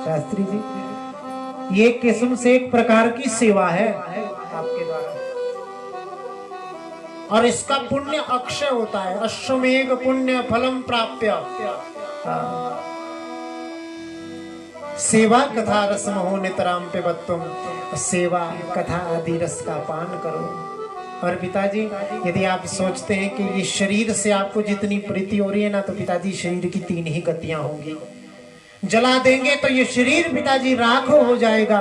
शास्त्री जी, ये किस्म से एक प्रकार की सेवा है आपके द्वारा, और इसका पुण्य अक्षय होता है। अश्वमेघ पुण्य फलम प्राप्य सेवा कथा रस महो नितराम पे बत्तुम, सेवा कथा आदि रस का पान करो। और पिताजी, यदि आप सोचते हैं कि ये शरीर से आपको जितनी प्रीति हो रही है ना, तो पिताजी शरीर की 3 ही गतियां होंगी। जला देंगे तो ये शरीर पिताजी राख हो जाएगा,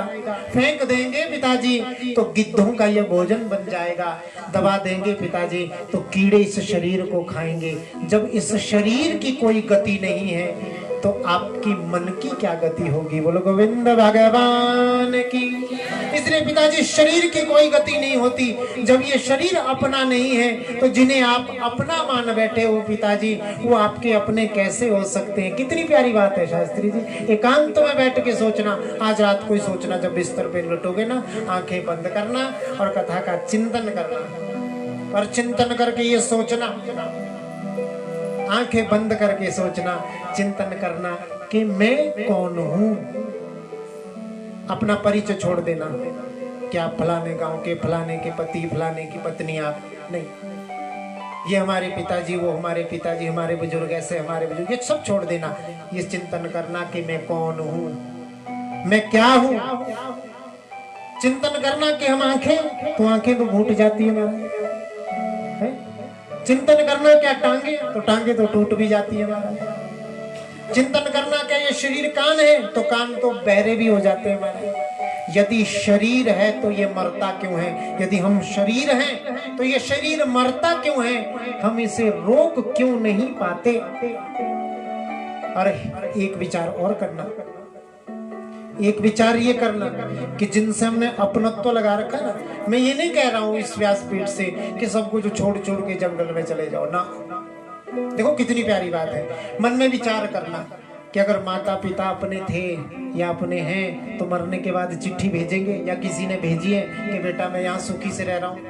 फेंक देंगे पिताजी तो गिद्धों का ये भोजन बन जाएगा, दबा देंगे पिताजी तो कीड़े इस शरीर को खाएंगे। जब इस शरीर की कोई गति नहीं है तो आपकी मन की क्या गति होगी? बोलो गोविंद भगवान की। इसलिए पिताजी शरीर की कोई गति नहीं होती। जब ये शरीर अपना नहीं है तो जिन्हें आप अपना मान बैठे हो पिताजी, वो आपके अपने कैसे हो सकते हैं? कितनी प्यारी बात है शास्त्री जी। एकांत में बैठ के सोचना, आज रात को ही सोचना, जब बिस्तर पे लुटोगे ना, आंखें बंद करना और कथा का चिंतन करना, और चिंतन करके ये सोचना, आंखें बंद करके सोचना, चिंतन करना कि मैं कौन हूं। अपना परिचय छोड़ देना, क्या फलाने गांव के, फलाने के पति, फलाने की पत्नी आप नहीं, ये हमारे पिताजी, वो हमारे पिताजी, हमारे बुजुर्ग ऐसे, हमारे बुजुर्ग, ये सब छोड़ देना। ये चिंतन करना कि मैं कौन हूं, मैं क्या हूं। चिंतन करना कि हम आंखें, तो आंखें तो फूट जाती है हमारी। चिंतन करना क्या टांगे, तो टांगे तो टूट भी जाती है हमारा। चिंतन करना क्या ये शरीर कान है, तो कान तो बहरे भी हो जाते हैं हमारे। यदि शरीर है तो ये मरता क्यों है? यदि हम शरीर हैं तो ये शरीर मरता क्यों है? हम इसे रोक क्यों नहीं पाते? और एक विचार और करना, एक विचार ये करना कि जिनसे हमने अपनत्व लगा रखा ना, मैं ये नहीं कह रहा हूं इस व्यासपीठ से कि सब कुछ छोड़ छोड़ के जंगल में चले जाओ ना। देखो कितनी प्यारी बात है। मन में विचार करना कि अगर माता पिता अपने थे या अपने हैं तो मरने के बाद चिट्ठी भेजेंगे, या किसी ने भेजी है कि बेटा मैं यहाँ सुखी से रह रहा हूँ।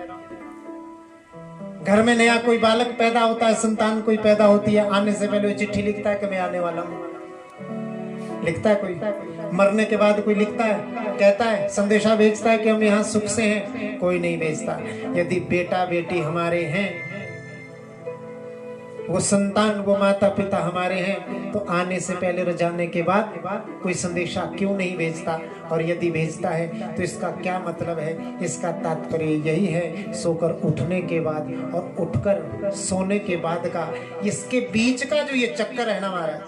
घर में नया कोई बालक पैदा होता है, संतान कोई पैदा होती है, आने से पहले वो चिट्ठी लिखता है कि मैं आने वाला हूँ? लिखता है कोई? मरने के बाद कोई लिखता है, कहता है, संदेशा भेजता है कि हम यहाँ सुख से हैं? कोई नहीं भेजता। यदि बेटा बेटी हमारे हैं, वो संतान, वो माता पिता हमारे हैं, तो आने से पहले और जाने के बाद कोई संदेशा क्यों नहीं भेजता? और यदि भेजता है तो इसका क्या मतलब है? इसका तात्पर्य यही है, सोकर उठने के बाद और उठकर सोने के बाद का, इसके बीच का जो ये चक्कर है ना हमारा,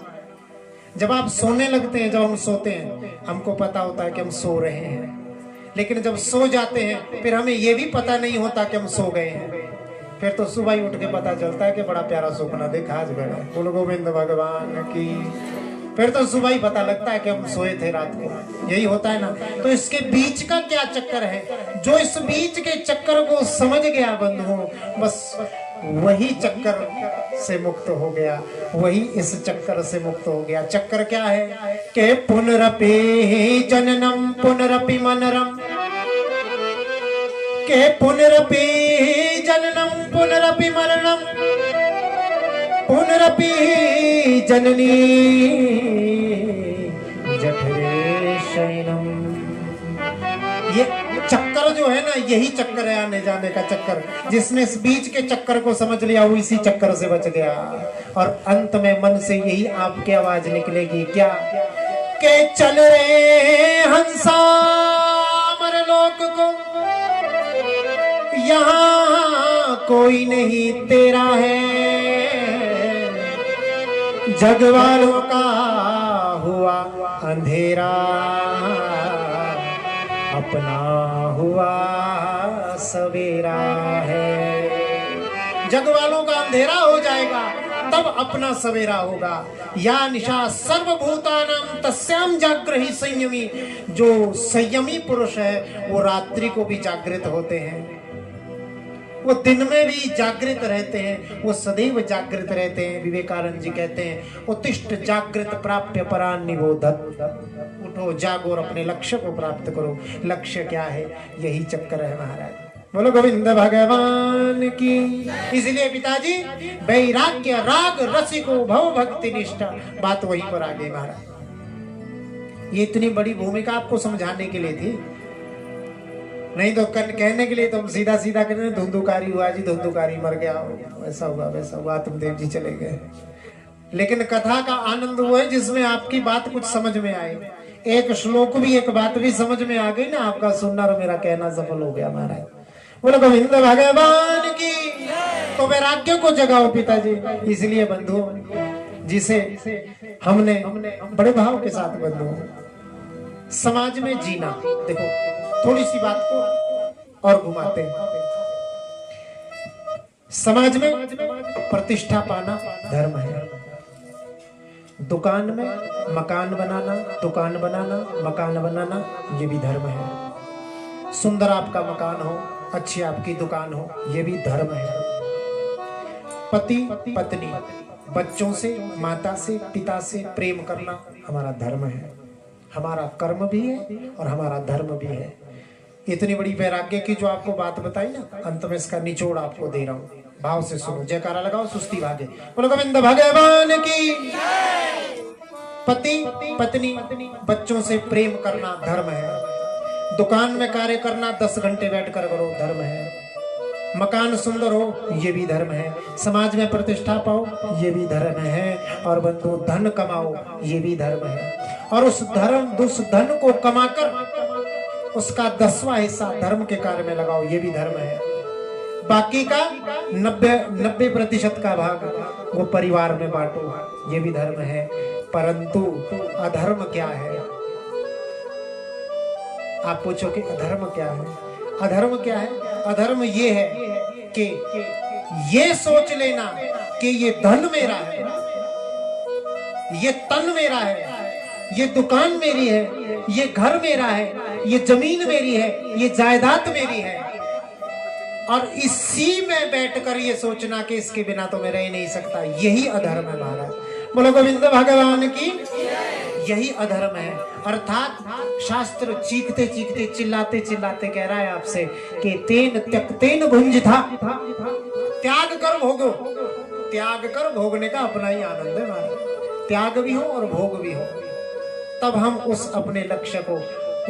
जब आप सोने लगते हैं, जब हम सोते हैं, हमको पता होता है कि हम सो रहे हैं, लेकिन जब सो जाते हैं फिर हमें ये भी पता नहीं होता कि हम सो गए हैं। फिर तो सुबह ही उठ के पता चलता है कि बड़ा प्यारा सपना देखा आज मैंने। बोलो गोविंद भगवान की। फिर तो सुबह ही पता लगता है कि हम सोए थे रात को। यही होता है ना। तो इसके बीच का क्या चक्कर है? जो इस बीच के चक्कर को समझ गया बंधुओं, बस वही चक्कर से मुक्त हो गया, वही इस चक्कर से मुक्त हो गया। चक्कर क्या है? के पुनरपि जननम पुनरपि मनरम, के पुनरपि जननम पुनरपि मरणम, पुनरपि जननी जठरे शयनम। ये चक्कर जो है ना, यही चक्कर है आने जाने का चक्कर। जिसने इस बीच के चक्कर को समझ लिया वो इसी चक्कर से बच गया। और अंत में मन से यही आपकी आवाज निकलेगी, क्या? के चल रे हंसा मर लोक को, यहाँ कोई नहीं तेरा है, जग वालों का हुआ अंधेरा, अपना हुआ सवेरा है। जग वालों का अंधेरा हो जाएगा तब अपना सवेरा होगा। या निशा सर्वभूतानां तस्याम जाग्रही संयमी। जो संयमी पुरुष है वो रात्रि को भी जागृत होते हैं, वो दिन में भी जागृत रहते हैं, वो सदैव जागृत रहते हैं। विवेकानंद जी कहते हैं, उत्तिष्ठ जागृत प्राप्य परान निबोधत। उठो जागो और अपने लक्ष्य को प्राप्त करो। लक्ष्य क्या है? यही चक्कर है महाराज। बोलो गोविंद भगवान की। इसलिए पिताजी वैराग्य राग रसिको भव भक्ति निष्ठा, बात वहीं पर आ गई महाराज। ये इतनी बड़ी भूमिका आपको समझाने के लिए थी, नहीं तो कहने के लिए तुम सीधा सीधा कर रहे धुंधुकारी हुआ जी, धुंधुकारी मर गया, वैसा हुआ वैसा हुआ, आत्मदेव जी चले गए। लेकिन कथा का आनंद वो है जिसमें आपकी बात कुछ समझ में आए, एक श्लोक भी एक बात भी समझ में आ गई ना, आपका सुनना और मेरा कहना सफल हो गया महाराज। बोलो गोविंद भगवान की। तो वैराग्य को जगाओ पिताजी। इसलिए बंधु जिसे हमने बड़े भाव के साथ बंधु समाज में जीना, देखो थोड़ी सी बात को और घुमाते हैं। समाज में प्रतिष्ठा पाना धर्म है, दुकान में मकान बनाना, दुकान बनाना, मकान बनाना, ये भी धर्म है। सुंदर आपका मकान हो, अच्छी आपकी दुकान हो, ये भी धर्म है। पति पत्नी, बच्चों से, माता से, पिता से प्रेम करना हमारा धर्म है, हमारा कर्म भी है और हमारा धर्म भी है। इतनी बड़ी वैराग्य की जो आपको बात बताई ना, अंत में इसका निचोड़ आपको दे रहा हूं, भाव से सुनो, जयकारा लगाओ, सुस्ती भागे। बोलो गोविंद भगवान की। पति पत्नी बच्चों से प्रेम करना धर्म है, दुकान में कार्य करना 10 घंटे बैठकर करो धर्म है, मकान सुंदर हो ये भी धर्म है, समाज में प्रतिष्ठा पाओ ये भी धर्म है, और बंधु धन कमाओ ये भी धर्म है, और उस धन को कमाकर उसका 10वां हिस्सा धर्म के कार्य में लगाओ ये भी धर्म है। बाकी का 90% का भाग वो परिवार में बांटो ये भी धर्म है। परंतु अधर्म क्या है? आप पूछोगे अधर्म क्या है? अधर्म क्या है? अधर्म ये है कि ये सोच लेना कि ये धन मेरा है, ये तन मेरा है, ये दुकान मेरी है, ये घर मेरा है, ये जमीन मेरी है, ये जायदाद मेरी है, और इसी में बैठकर ये सोचना कि इसके बिना तो मैं रह नहीं सकता, यही अधर्म है महाराज। बोलो गोविंद भगवान की। यही अधर्म है। अर्थात शास्त्र चीखते चीखते चिल्लाते चिल्लाते कह रहा है आपसे कि तेन त्यक्तेन भुंज था, त्याग कर भोगो। त्याग कर भोगने का अपना ही आनंद है महाराज, त्याग भी हो और भोग भी हो, तब हम उस अपने लक्ष्य को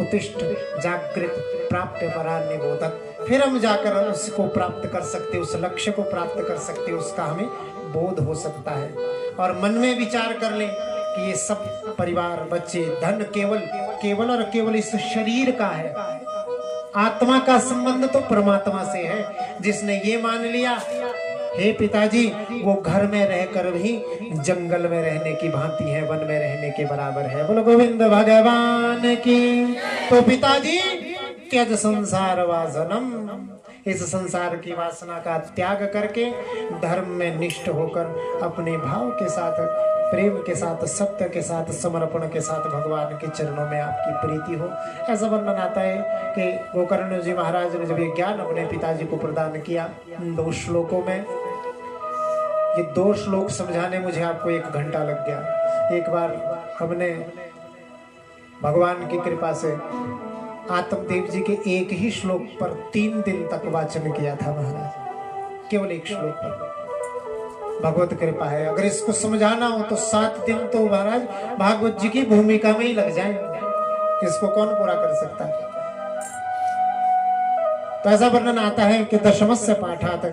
उत्तिष्ठ जागृत प्राप्त परान्य बोधक, फिर हम जाकर उसको प्राप्त कर सकते, उस लक्ष्य को प्राप्त कर सकते, उसका हमें बोध हो सकता है। और मन में विचार कर लें कि ये सब परिवार, बच्चे, धन केवल और केवल इस शरीर का है, आत्मा का संबंध तो परमात्मा से है। जिसने ये मान लिया हे पिताजी वो घर में रहकर भी जंगल में रहने की भांति है, वन में रहने के बराबर है। बोलो गोविंद भगवान की। तो पिताजी त्यज संसार वासनम, इस संसार की वासना का त्याग करके धर्म में निष्ठ होकर अपने भाव के साथ, प्रेम के साथ, सत्य के साथ, समर्पण के साथ भगवान के चरणों में आपकी प्रीति हो। ऐसा वर्णन आता है कि गोकर्ण जी महाराज ने जब ये ज्ञान अपने पिताजी को प्रदान किया 2 श्लोकों में, ये 2 श्लोक समझाने मुझे आपको 1 घंटा लग गया। एक बार हमने भगवान की कृपा से आत्मदेव जी के एक ही श्लोक पर 3 दिन तक वाचन किया था महाराज, केवल 1 श्लोक पर। भगवत कृपा है, अगर इसको समझाना हो तो 7 दिन तो महाराज भागवत जी की भूमिका में ही लग जाए, इसको कौन पूरा कर सकता है। तो ऐसा वर्णन आता है कि दशमस्य पाठात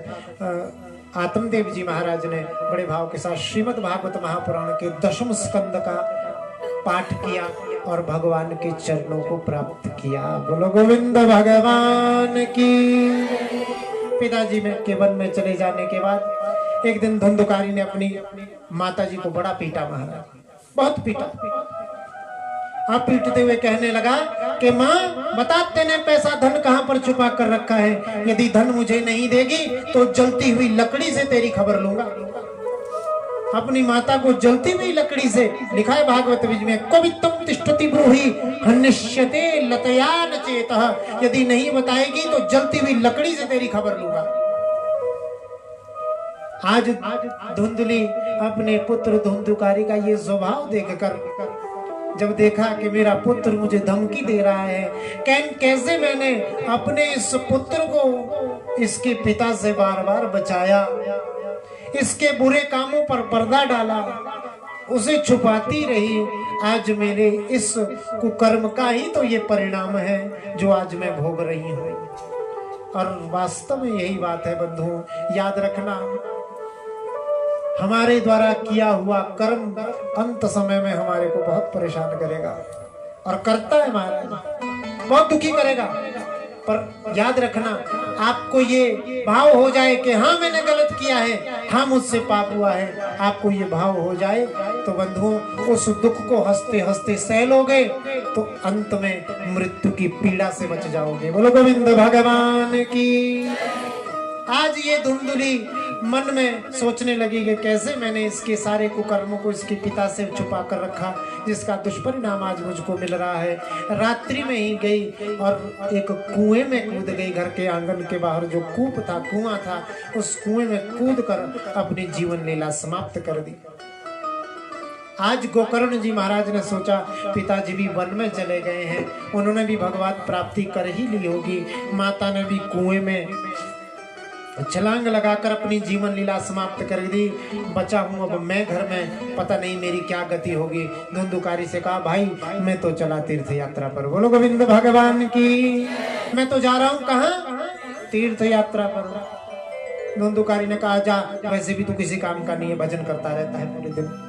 आत्मदेव जी महाराज ने बड़े भाव के साथ श्रीमद् भागवत महापुराण के 10वें स्कंद का पाठ किया और भगवान के चरणों को प्राप्त किया। बोलो गोविंद भगवान की। पिताजी में के वन में चले जाने के बाद एक दिन धुंधुकारी ने अपनी माताजी को बड़ा पीटा महाराज, बहुत पीटा। अब पीटते हुए कहने लगा कि माँ बता तेने पैसा धन कहाँ पर छुपा कर रखा है, यदि धन मुझे नहीं देगी तो जलती हुई लकड़ी से तेरी खबर लूंगा। अपनी माता को जलती हुई लकड़ी से, लिखा है भागवत बीज में, कवित्तम तिष्ठति ब्रूहि हन्यष्यते लतयान चेतः, यदि नहीं बताएगी तो जलती हुई लकड़ी से तेरी खबर लूंगा। आज धुंधली अपने पुत्र धुंधुकारी का ये स्वभाव देखकर, जब देखा कि मेरा पुत्र मुझे धमकी दे रहा है, कैसे मैंने अपने इस पुत्र को इसके पिता से बार बार बचाया, इसके बुरे कामों पर पर्दा डाला, उसे छुपाती रही, आज मेरे इस कुकर्म का ही तो ये परिणाम है जो आज मैं भोग रही हूँ। और वास्तव में यही बात है बंधुओं, याद रखना, हमारे द्वारा किया हुआ कर्म अंत समय में हमारे को बहुत परेशान करेगा और करता है, हमारा बहुत दुखी करेगा। पर याद रखना, आपको ये भाव हो जाए कि हाँ मैंने गलत किया है, हाँ मुझसे पाप हुआ है, आपको ये भाव हो जाए तो बंधुओं उस दुख को हंसते हंसते सह लोगे तो अंत में मृत्यु की पीड़ा से बच जाओगे। बोलो गोविंद भगवान की। आज ये धुंधली मन में सोचने लगी कि कैसे मैंने इसके सारे कुकर्मों को इसके पिता से छुपा कर रखा, जिसका दुष्परिणाम आज मुझको मिल रहा है। रात्रि में ही गई और एक कुएं में कूद गई। घर के आंगन के बाहर जो कूप था, कुआं था, उस कुएं में कूद कर अपनी जीवन लीला समाप्त कर दी। आज गोकर्ण जी महाराज ने सोचा पिताजी भी वन में चले गए हैं, उन्होंने भी भगवत प्राप्ति कर ही ली होगी, माता ने भी कुएं में छलांग लगाकर अपनी जीवन लीला समाप्त कर दी। बचा हूं अब मैं घर में, पता नहीं मेरी क्या गति होगी। धुंधुकारी से कहा भाई मैं तो चला तीर्थ यात्रा पर। बोलो गोविंद भगवान की। मैं तो जा रहा हूं कहाँ? तीर्थ यात्रा पर। धुंधुकारी ने कहा जा, वैसे भी तू किसी काम का नहीं है, भजन करता रहता है पूरे दिन।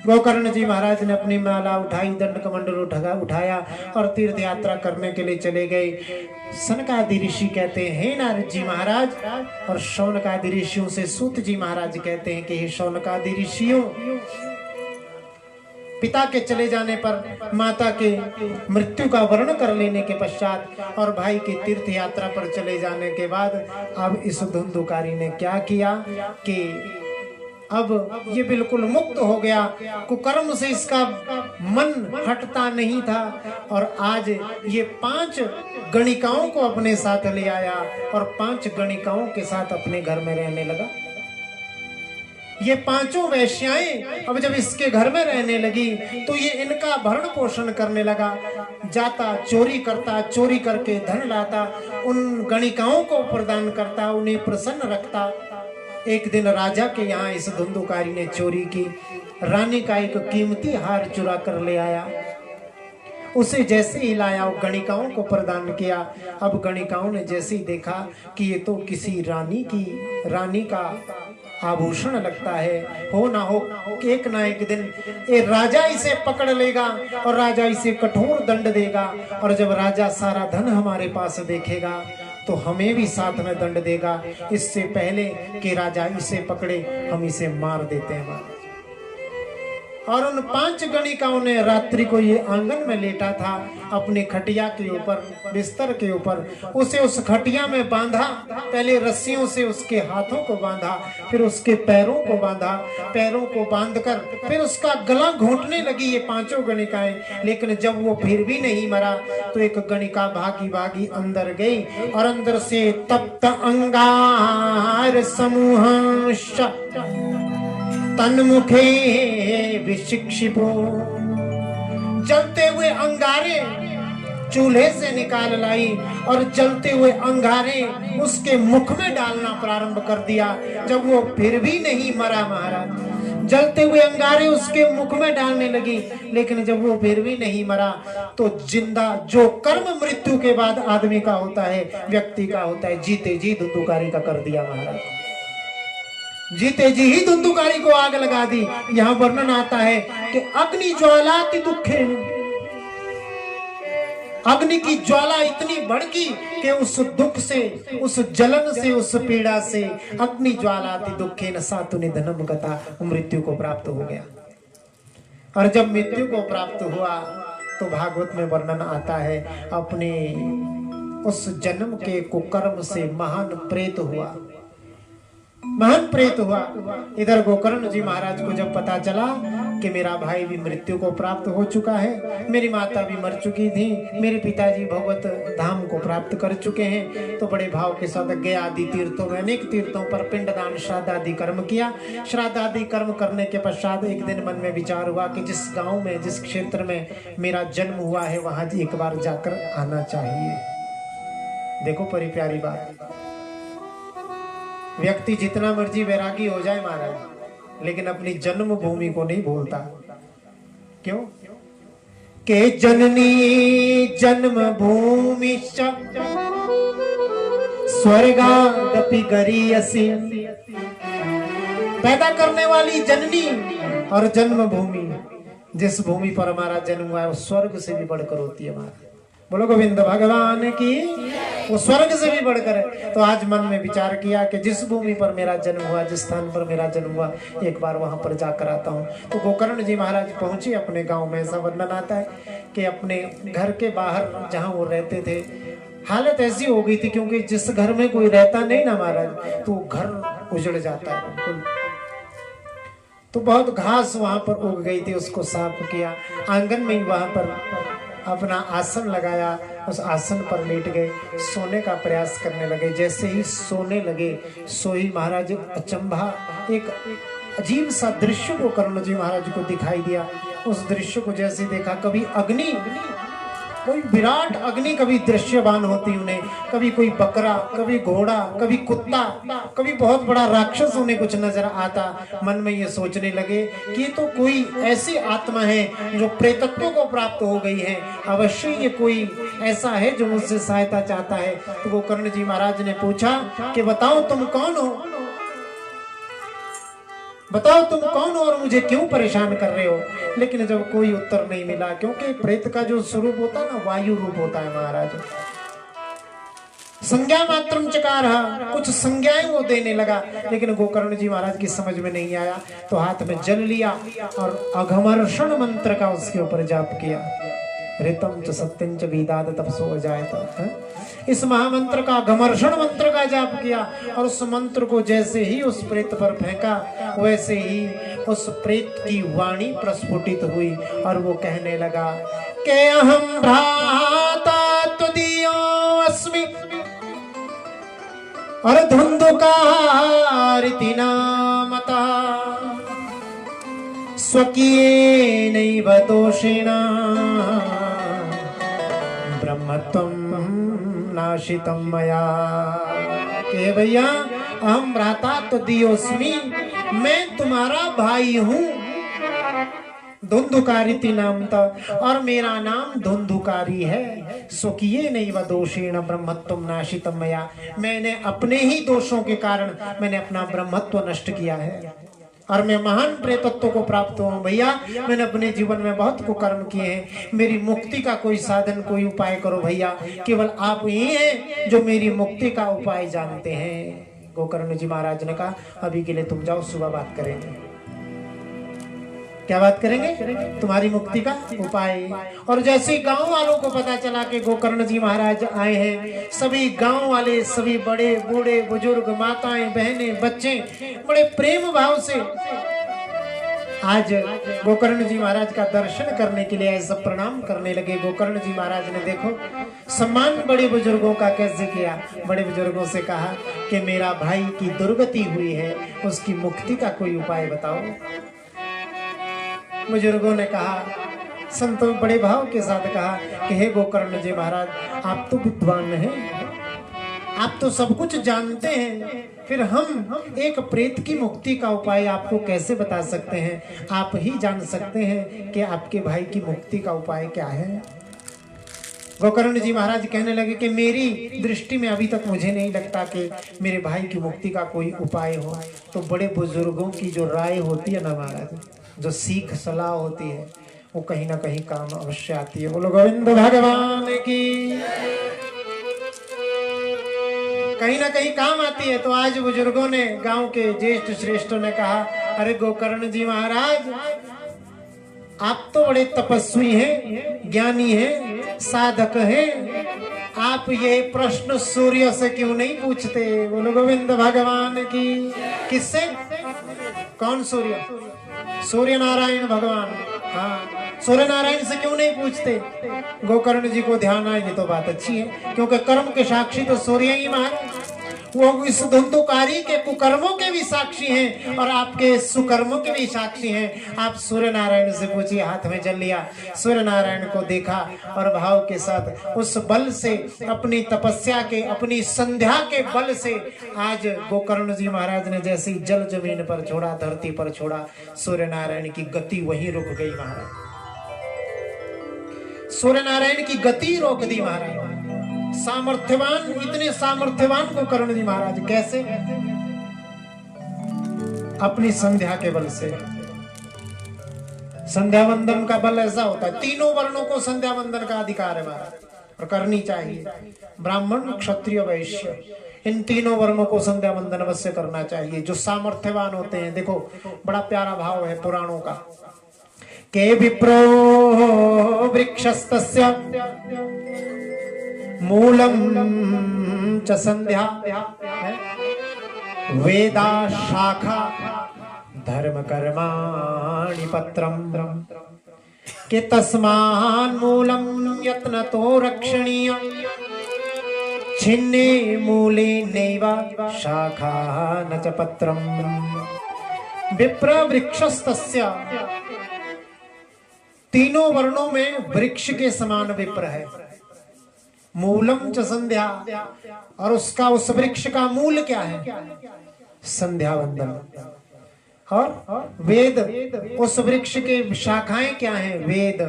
गोकर्ण जी महाराज ने अपनी माला उठाई, दंड कमंडल उठाया और तीर्थ यात्रा करने के लिए चले गए। सनकादि ऋषि कहते हैं हे नारद जी महाराज, और शौनकादि ऋषियों से सूत जी महाराज कहते हैं कि हे शौनकादि ऋषियों, पिता के चले जाने पर, माता के मृत्यु का वर्णन कर लेने के पश्चात और भाई के तीर्थ यात्रा पर चले जाने के बाद अब इस धुंधुकारी ने क्या किया कि अब ये बिल्कुल मुक्त हो गया। कुकर्म से इसका मन हटता नहीं था और आज ये 5 गणिकाओं को अपने साथ ले आया और 5 गणिकाओं के साथ अपने घर में रहने लगा। ये 5 वेश्याएं अब जब इसके घर में रहने लगी तो ये इनका भरण पोषण करने लगा। जाता चोरी करता, चोरी करके धन लाता, उन गणिकाओं को प्रदान करता, उन्हें प्रसन्न रखता। एक दिन राजा के यहाँ इस धुंधुकारी ने चोरी की, रानी का एक कीमती हार चुरा कर ले आया। उसे जैसे ही लाया वो गणिकाओं को प्रदान किया। अब गणिकाओं ने जैसे ही देखा कि ये तो किसी रानी का आभूषण लगता है, हो ना हो एक ना एक दिन ये राजा इसे पकड़ लेगा और राजा इसे कठोर दंड देगा। और जब राजा सारा धन हमारे पास देखेगा तो हमें भी साथ में दंड देगा। इससे पहले कि राजा इसे पकड़े हम इसे मार देते हैं। और उन 5 गणिकाओं ने रात्रि को ये आंगन में लेटा था अपने खटिया के ऊपर, बिस्तर के ऊपर, उसे उस खटिया में बांधा। पहले रस्सियों से उसके हाथों को बांधा, फिर उसके पैरों को बांधा, पैरों को बांधकर फिर उसका गला घोंटने लगी ये 5 गणिकाएं। लेकिन जब वो फिर भी नहीं मरा तो एक गणिका भागी भागी अंदर गई और अंदर से तप्त अंगार समूह तन्मुखे विशिक्षिपो, जलते हुए अंगारे चूल्हे से निकाल लाई और जलते हुए अंगारे उसके मुख में डालना प्रारंभ कर दिया। जब वो फिर भी नहीं मरा महाराज, जलते हुए अंगारे उसके मुख में डालने लगी, लेकिन जब वो फिर भी नहीं मरा तो जिंदा जो कर्म मृत्यु के बाद आदमी का होता है, व्यक्ति का होता है, जीते जी धुंधुकारी का कर दिया महाराज। जीते जी ही धुंधुकारी को आग लगा दी। यहाँ वर्णन आता है कि अग्नि ज्वालाति दुखे, अग्नि की ज्वाला इतनी भड़की कि उस दुख से, उस जलन से, उस पीड़ा से अग्नि ज्वालाति दुखे न सातु निधनम गता, मृत्यु को प्राप्त हो गया। और जब मृत्यु को प्राप्त हुआ तो भागवत में वर्णन आता है अपने उस जन्म के कुकर्म से महान प्रेत हुआ, महान प्रेत हुआ। इधर गोकर्ण जी महाराज को जब पता चला कि मेरा भाई भी मृत्यु को प्राप्त हो चुका है, मेरी माता भी मर चुकी थी, मेरे पिताजी भगवत धाम को प्राप्त कर चुके हैं, तो बड़े भाव के साथ गया आदि तीर्थों में, अनेक तीर्थों पर पिंडदान श्राद्ध आदि कर्म किया। श्राद्ध आदि कर्म करने के पश्चात एक दिन मन में विचार हुआ कि जिस गाँव में, जिस क्षेत्र में मेरा जन्म हुआ है वहां एक बार जाकर आना चाहिए। देखो बड़ी प्यारी बात, व्यक्ति जितना मर्जी वैरागी हो जाए महाराज, लेकिन अपनी जन्मभूमि को नहीं भूलता। क्यों? के जननी जन्म भूमि स्वर्गादपि गरीयसी। पैदा करने वाली जननी और जन्म भूमि, जिस भूमि पर हमारा जन्म हुआ है वो स्वर्ग से भी बढ़कर होती है। हमारा बोलो गोविंद भगवान की, वो स्वर्ग से भी बढ़कर है। तो आज मन में विचार किया कि जिस भूमि पर मेरा जन्म हुआ, जिस स्थान पर मेरा जन्म हुआ, एक बार वहां पर जाकर आता हूँ। तो गोकर्ण जी महाराज पहुंचे अपने गांव में। ऐसा वर्णन आता है कि अपने घर के बाहर जहां वो रहते थे, हालत ऐसी हो गई थी क्योंकि जिस घर में कोई रहता नहीं ना महाराज, तो घर उजड़ जाता है बिल्कुल। तो बहुत घास वहां पर उग गई थी, उसको साफ किया। आंगन में ही वहां पर अपना आसन लगाया, उस आसन पर लेट गए, सोने का प्रयास करने लगे। जैसे ही सोने लगे, सोई महाराज अचंभा, एक अजीब सा दृश्य को कर्ण जी महाराज को दिखाई दिया। उस दृश्य को जैसे देखा, कभी अग्नि, कोई विराट अग्नि कभी दृश्यमान होती उन्हें, कभी कोई बकरा, कभी घोड़ा, कभी कुत्ता, कभी बहुत बड़ा राक्षस उन्हें कुछ नजर आता। मन में ये सोचने लगे कि ये तो कोई ऐसी आत्मा है जो प्रेतत्व को प्राप्त हो गई है, अवश्य ये कोई ऐसा है जो मुझसे सहायता चाहता है। तो गोकर्ण जी महाराज ने पूछा कि बताओ तुम कौन हो, बताओ तुम कौन हो और मुझे क्यों परेशान कर रहे हो। लेकिन जब कोई उत्तर नहीं मिला, क्योंकि प्रेत का जो स्वरूप होता है ना, वायु रूप होता है महाराज। संज्ञा मात्रम चकार, कुछ संज्ञाएं वो देने लगा, लेकिन गोकर्ण जी महाराज की समझ में नहीं आया। तो हाथ में जल लिया और अघमर्षण मंत्र का उसके ऊपर जाप किया। ऋतम च सत्यं च विदाद तपसो जायत। इस महामंत्र का, घमर्षण मंत्र का जाप किया और उस मंत्र को जैसे ही उस प्रेत पर फेंका, वैसे ही उस प्रेत की वाणी प्रस्फुटित हुई और वो कहने लगा कि अहम भ्राता तुदीयो अस्मि और धुंधुकारिति नामता स्वकीयेनैव दोषेण ब्रह्मत्वं नाशितम मया। के भैया अहम भ्राता तुदीयोस्मि, मैं तुम्हारा भाई हूँ। धुंधुकारिति नामता, और मेरा नाम धुंधुकारी है। स्वकीय नहीं व दोषेण ब्रह्मत्वं नाशितम मया, मैंने अपने ही दोषों के कारण मैंने अपना ब्रह्मत्व नष्ट किया है और मैं महान प्रेतत्व को प्राप्त हूँ। भैया मैंने अपने जीवन में बहुत कुकर्म किए हैं, मेरी मुक्ति का कोई साधन, कोई उपाय करो भैया। केवल आप ही हैं जो मेरी मुक्ति का उपाय जानते हैं। गोकर्ण जी महाराज ने कहा अभी के लिए तुम जाओ, सुबह बात करेंगे। क्या बात करेंगे? तुम्हारी मुक्ति का उपाय। और जैसे ही गांव वालों को पता चला कि गोकर्ण जी महाराज आए हैं, सभी गांव वाले, सभी बड़े बूढ़े बुजुर्ग, माताएं, बहनें, बच्चे बड़े प्रेम भाव से आज गोकर्ण जी महाराज का दर्शन करने के लिए ऐसा प्रणाम करने लगे। गोकर्ण जी महाराज ने देखो सम्मान बड़े बुजुर्गों का कैसे किया। बड़े बुजुर्गों से कहा कि मेरा भाई की दुर्गति हुई है, उसकी मुक्ति का कोई उपाय बताओ। बुजुर्गों ने कहा, संतों बड़े भाव के साथ कहा कि हे गोकर्ण जी महाराज, आप तो विद्वान हैं, आप तो सब कुछ जानते हैं, फिर हम एक प्रेत की मुक्ति का उपाय आपको कैसे बता सकते हैं। आप ही जान सकते हैं कि आपके भाई की मुक्ति का उपाय क्या है। गोकर्ण जी महाराज कहने लगे कि मेरी दृष्टि में अभी तक मुझे नहीं लगता कि मेरे भाई की मुक्ति का कोई उपाय हो। तो बड़े बुजुर्गों की जो राय होती है ना महाराज, जो सीख सलाह होती है, वो कहीं ना कहीं काम अवश्य आती है। बोलो गोविंद भगवान की, कहीं ना कहीं काम आती है। तो आज बुजुर्गों ने, गांव के ज्येष्ठ श्रेष्ठों ने कहा, अरे गोकर्ण जी महाराज, आप तो बड़े तपस्वी हैं, ज्ञानी हैं, साधक हैं, आप ये प्रश्न सूर्य से क्यों नहीं पूछते। बोलो गोविंद भगवान की। किससे? कौन सूर्य? सूर्य नारायण भगवान। हाँ, सूर्य नारायण से क्यों नहीं पूछते। गोकर्ण जी को ध्यान आए, ये तो बात अच्छी है, क्योंकि कर्म के साक्षी तो सूर्य ही महाराज, वो इस धुंधुकारी के कुकर्मों के भी साक्षी हैं और आपके सुकर्मों के भी साक्षी हैं। आप सूर्य नारायण से पूछिए। हाथ में जल लिया, सूर्य नारायण को देखा और भाव के साथ उस बल से, अपनी तपस्या के, अपनी संध्या के बल से आज गोकर्ण जी महाराज ने जैसे ही जल जमीन पर छोड़ा, धरती पर छोड़ा, सूर्य नारायण की गति वहीं रुक गई महाराज। सूर्य नारायण की गति रोक दी महाराज। सामर्थ्यवान, इतने सामर्थ्यवान को कर्ण जी महाराज कैसे? अपनी संध्या के बल से। संध्या वंदन का बल ऐसा होता है, तीनों वर्णों को संध्या वंदन का अधिकार है महाराज, और करनी चाहिए। ब्राह्मण, क्षत्रिय, वैश्य, इन तीनों वर्णों को संध्या वंदन अवश्य करना चाहिए, जो सामर्थ्यवान होते हैं। देखो बड़ा प्यारा भाव है पुराणों का, के विप्रो वृक्षस्तस्य मूलम च संध्या वेदा शाखा धर्म कर्माणि पत्रम के तस्मान् मूलम यत्नतो रक्षणीय छिन्ने मूले नैव शाखा न च पत्रम। विप्र वृक्षस्तस्य, तीनों वर्णों में वृक्ष के समान विप्र है। मूलम च संध्या, और उसका, उस वृक्ष का मूल क्या है? संध्या वंदन। और वेद, उस वृक्ष के शाखाएं क्या हैं? वेद।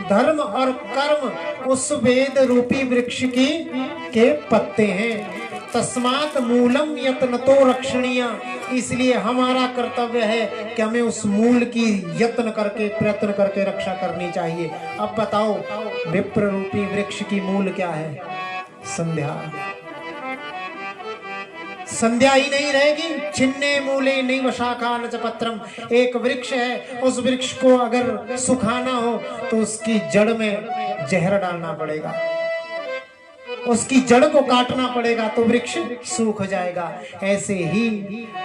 धर्म और कर्म उस वेद रूपी वृक्ष की के पत्ते हैं। तस्मात् मूलम यत्नतो रक्षणीय, इसलिए हमारा कर्तव्य है कि हमें उस मूल की यत्न करके, प्रयत्न करके रक्षा करनी चाहिए। अब बताओ, विप्र रूपी वृक्ष की मूल क्या है? संध्या। संध्या ही नहीं रहेगी, छिन्ने मूले नैव शाखा न च पत्रम। एक वृक्ष है, उस वृक्ष को अगर सुखाना हो तो उसकी जड़ में जहर डालना पड़ेगा, उसकी जड़ को काटना पड़ेगा, तो वृक्ष सूख जाएगा। ऐसे ही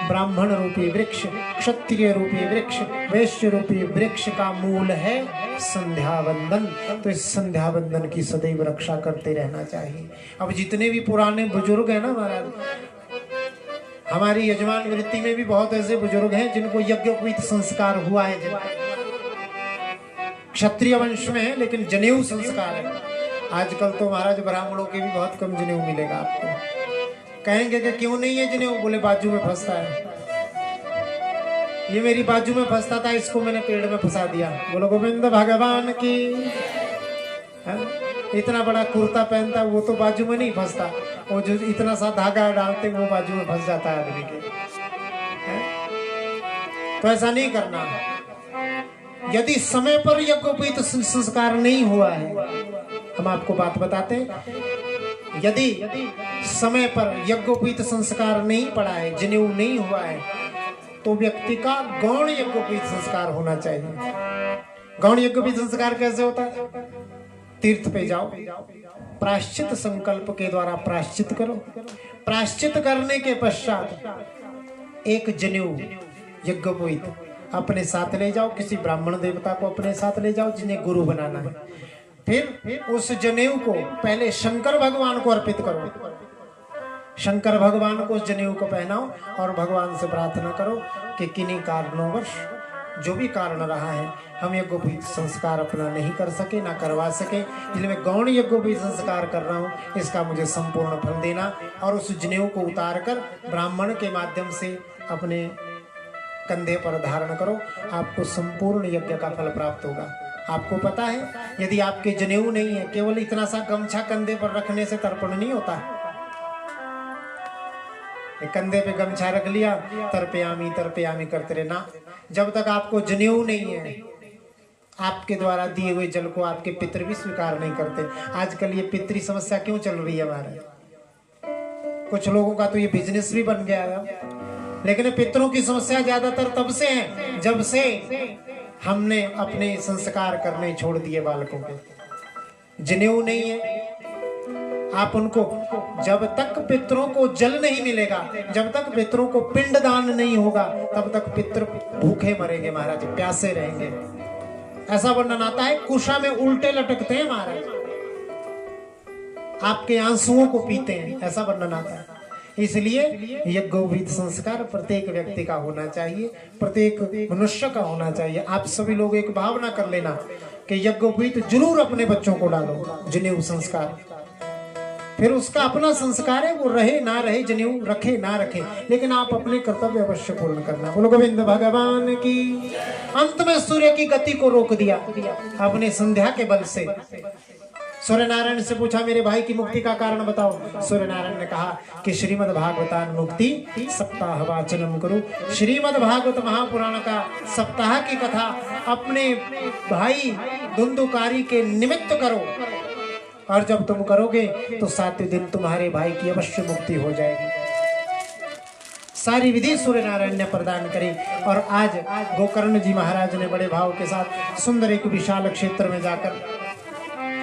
ब्राह्मण रूपी वृक्ष, क्षत्रिय रूपी वृक्ष, वैश्य रूपी वृक्ष का मूल है संध्या वंदन। तो इस संध्या वंदन की सदैव रक्षा करते रहना चाहिए। अब जितने भी पुराने बुजुर्ग हैं ना महाराज, हमारी यजमान वृत्ति में भी बहुत ऐसे बुजुर्ग हैं जिनको यज्ञोपवीत संस्कार हुआ है, जिनका क्षत्रिय वंश में है लेकिन जनेऊ संस्कार है। आजकल तो महाराज ब्राह्मणों के भी बहुत कम जनेऊ मिलेगा आपको। कहेंगे कि क्यों नहीं है जनेऊ? बोले बाजू में फंसता है, ये मेरी बाजू में फंसता था, इसको मैंने पेड़ में फंसा दिया। बोलो गोविंद भगवान की। इतना बड़ा कुर्ता पहनता वो तो बाजू में नहीं फंसता, वो जो इतना सा धागा डालते वो बाजू में फंस जाता है आदमी के। तो ऐसा नहीं करना। यदि समय पर यज्ञोपवीत संस्कार नहीं हुआ है, हम आपको बात बताते हैं, यदि समय पर यज्ञोपवीत संस्कार नहीं पड़ा है, जनेऊ नहीं हुआ है, तो व्यक्ति का गौण यज्ञोपवीत संस्कार होना चाहिए। गौण यज्ञोपवीत संस्कार कैसे होता है? तीर्थ पे जाओ, प्रायश्चित संकल्प के द्वारा प्रायश्चित करो। प्रायश्चित करने के पश्चात एक जनेऊ यज्ञोपवीत अपने साथ ले जाओ, किसी ब्राह्मण देवता को अपने साथ ले जाओ जिन्हें गुरु बनाना है। फिर उस जनेऊ को पहले शंकर भगवान को अर्पित करो, शंकर भगवान को उस जनेऊ को पहनाओ और भगवान से प्रार्थना करो कि किन्हीं कारणोंवश, जो भी कारण रहा है, हम यज्ञोपवीत संस्कार अपना नहीं कर सके, ना करवा सके, इसलिए मैं गौण यज्ञोपवीत संस्कार कर रहा हूँ, इसका मुझे संपूर्ण फल देना। और उस जनेऊ को उतार कर ब्राह्मण के माध्यम से अपने कंधे पर धारण करो, आपको संपूर्ण यज्ञ का फल प्राप्त होगा। आपको पता है, यदि आपके जनेऊ नहीं है, केवल इतना सा गमछा कंधे पर रखने से तर्पण नहीं होता। कंधे पे गमछा रख लिया, तर्पयामी करते रहना। जब तक आपको जनेऊ नहीं है, आपके द्वारा दिए हुए जल को आपके पितृ भी स्वीकार नहीं करते। आजकल ये पितृ समस्या क्यों चल रही है हमारे? कुछ लोगों का तो ये बिजनेस भी बन गया है, लेकिन पितरों की समस्या ज्यादातर तब से है जब से हमने अपने संस्कार करने छोड़ दिए बालकों के। जनेऊ नहीं है, आप उनको, जब तक पितरों को जल नहीं मिलेगा, जब तक पितरों को पिंड दान नहीं होगा, तब तक पितर भूखे मरेंगे महाराज, प्यासे रहेंगे। ऐसा वर्णन आता है, कुशा में उल्टे लटकते हैं महाराज, आपके आंसुओं को पीते हैं, ऐसा वर्णन आता है। इसलिए यज्ञोपवीत संस्कार प्रत्येक व्यक्ति का होना चाहिए, प्रत्येक मनुष्य का होना चाहिए। आप सभी लोग एक भावना कर लेना कि यज्ञोपवीत जरूर अपने बच्चों को डालो, जनेऊ संस्कार। फिर उसका अपना संस्कार है, वो रहे ना रहे, जनेऊ रखे ना रखे, लेकिन आप अपने कर्तव्य अवश्य पूर्ण करना। बोलो गोविंद भगवान की। अंत में सूर्य की गति को रोक दिया अपने संध्या के बल से। सूर्य नारायण से पूछा मेरे भाई की मुक्ति का कारण बताओ। सूर्य नारायण ने कहा कि श्रीमद् भागवतान मुक्ति सप्ताह वाचनम करो। श्रीमद् भागवत महापुराण का सप्ताह की कथा अपने भाई धुंधुकारी के निमित्त करो, और जब तुम करोगे तो 7वें दिन तुम्हारे भाई की अवश्य मुक्ति हो जाएगी। सारी विधि सूर्य नारायण ने प्रदान करी, और आज गोकर्ण जी महाराज ने बड़े भाव के साथ सुंदर एक विशाल क्षेत्र में जाकर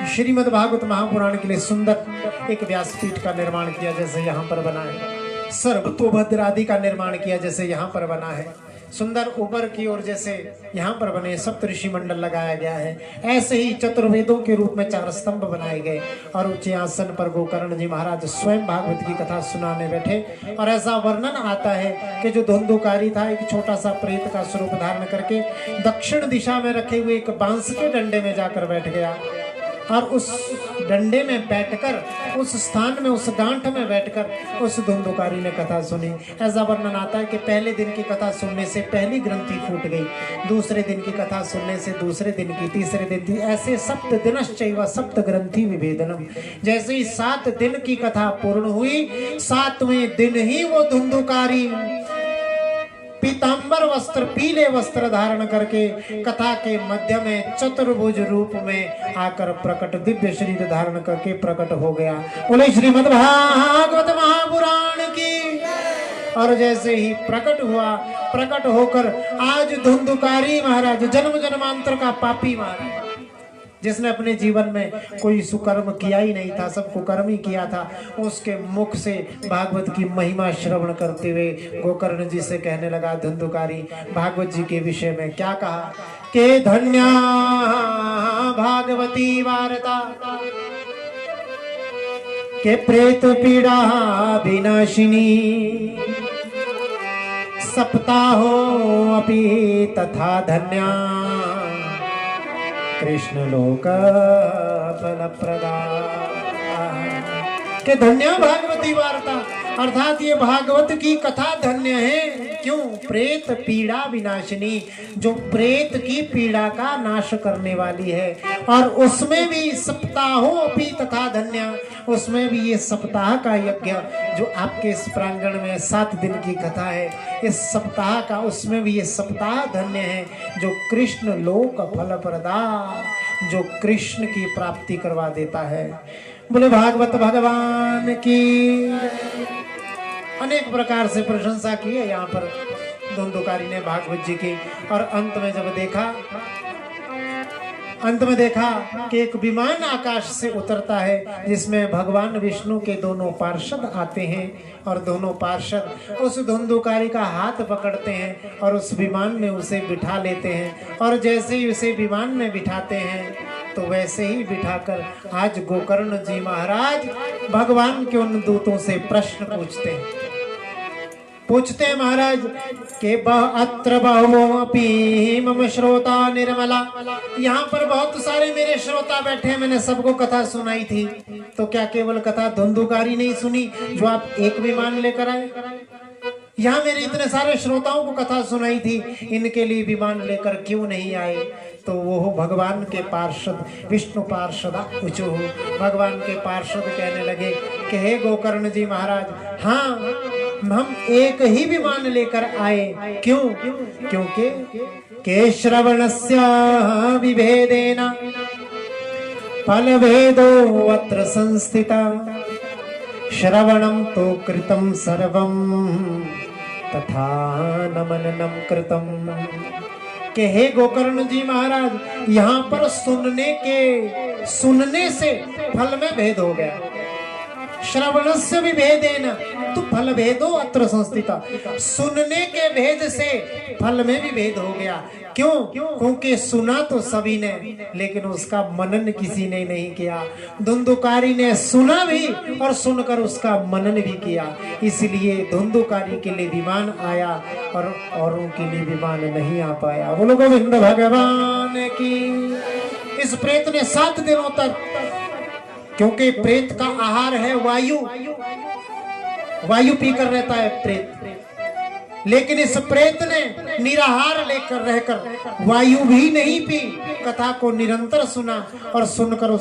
श्रीमद् भागवत महापुराण के लिए सुंदर एक व्यासपीठ का निर्माण किया, जैसे यहाँ पर बना है। सर्वतोभद्र आदि का निर्माण किया, जैसे यहाँ पर बना है। सुंदर ऊपर की ओर जैसे यहाँ पर बने सप्तऋषि मंडल लगाया गया है, ऐसे ही चतुर्वेदों के रूप में 4 स्तंभ बनाए गए, और ऊंचे आसन पर गोकर्ण जी महाराज स्वयं भागवत की कथा सुनाने बैठे। और ऐसा वर्णन आता है कि जो धुंधुकारी था, एक छोटा सा प्रेत का स्वरूप धारण करके दक्षिण दिशा में रखे हुए एक बांस के डंडे में जाकर बैठ गया, और उस डंडे में बैठकर, उस स्थान में, उस गांठ में बैठकर उस धुंधुकारी ने कथा सुनी। ऐसा वर्णन आता है कि पहले दिन की कथा सुनने से पहली ग्रंथि फूट गई, दूसरे दिन की कथा सुनने से दूसरे दिन की, तीसरे दिन की, ऐसे सप्त दिनश्चैव सप्त ग्रंथि विभेदनम। जैसे ही 7 दिन की कथा पूर्ण हुई, 7वें दिन ही वो धुंधुकारी पीतांबर वस्त्र, पीले वस्त्र धारण करके कथा के मध्य में चतुर्भुज रूप में आकर प्रकट, दिव्य शरीर धारण करके प्रकट हो गया। बोले श्रीमद् भागवत महापुराण की। और जैसे ही प्रकट हुआ, प्रकट होकर आज धुंधुकारी महाराज, जन्म जन्मांतर का पापी महाराज, जिसने अपने जीवन में कोई सुकर्म किया ही नहीं था, सब कुकर्म ही किया था, उसके मुख से भागवत की महिमा श्रवण करते हुए गोकर्ण जी से कहने लगा धुंधुकारी, भागवत जी के विषय में क्या कहा कि धन्या भागवती वार्ता के प्रेत पीड़ा विनाशिनी, सप्ताहो अपि तथा धन्या कृष्ण लोक फलप्रदा। के धन्य भागवती वार्ता, अर्थात ये भागवत की कथा धन्य है। क्यों? प्रेत पीड़ा विनाशिनी, जो प्रेत की पीड़ा का नाश करने वाली है, और उसमें भी सप्ताहो अपि तथा धन्य, उसमें भी ये सप्ताह का यज्ञ जो आपके इस प्रांगण में 7 दिन की कथा है, इस सप्ताह का, उसमें भी ये सप्ताह धन्य है, जो कृष्ण लोक फल प्रदा, जो कृष्ण की प्राप्ति करवा देता है। बोले भागवत भगवान की। अनेक प्रकार से प्रशंसा की है यहाँ पर धुंधुकारी ने भागवत जी की। और अंत में जब देखा कि एक विमान आकाश से उतरता है, जिसमें भगवान विष्णु के दोनों पार्षद आते हैं, और दोनों पार्षद उस धुंधुकारी का हाथ पकड़ते हैं और उस विमान में उसे बिठा लेते हैं। और जैसे ही उसे विमान में बिठाते हैं, तो वैसे ही बिठाकर आज गोकर्ण जी महाराज भगवान के उन दूतों से प्रश्न पूछते हैं महाराज के अत्र बहवोऽपि मम श्रोता निर्मला, यहाँ पर बहुत सारे मेरे श्रोता बैठे हैं, मैंने सबको कथा सुनाई थी, तो क्या केवल कथा धुंधुकारी नहीं सुनी जो आप एक विमान लेकर आए? यहाँ मेरे इतने सारे श्रोताओं को कथा सुनाई थी, इनके लिए विमान लेकर क्यों नहीं आए? तो वो भगवान के पार्षद, विष्णु पार्षद पूछो, भगवान के पार्षद कहने लगे कि हे गोकर्ण जी महाराज, हाँ हम एक ही विमान लेकर आए। क्यों? क्योंकि के श्रवणस्य विभेदेन फलभेदो अत्र संस्थिता, श्रवणं तो कृतं सर्वं तथा न मननं कृतं। कि हे गोकर्ण जी महाराज, यहाँ पर सुनने से फल में भेद हो गया। श्रवणस्य विभेदेन तो फल भेदो अत्र संस्थिता, सुनने के भेद से फल में भी भेद हो गया। क्यों? क्योंकि सुना तो सभी ने, लेकिन उसका मनन किसी ने नहीं किया। धुंधुकारी ने सुना भी और सुनकर उसका मनन भी किया, इसलिए धुंधुकारी के लिए विमान आया और औरों के लिए विमान नहीं आ पाया। बोलो गोविंद भगवान की। इस प्रेत ने 7 दिनों तक क्योंकि प्रेत का आहार है वायु, वायु पीकर रहता है प्रेत। लेकिन इस प्रेत ने निराहार लेकर रहकर वायु भी नहीं पी, कथा को निरंतर सुना और सुनकर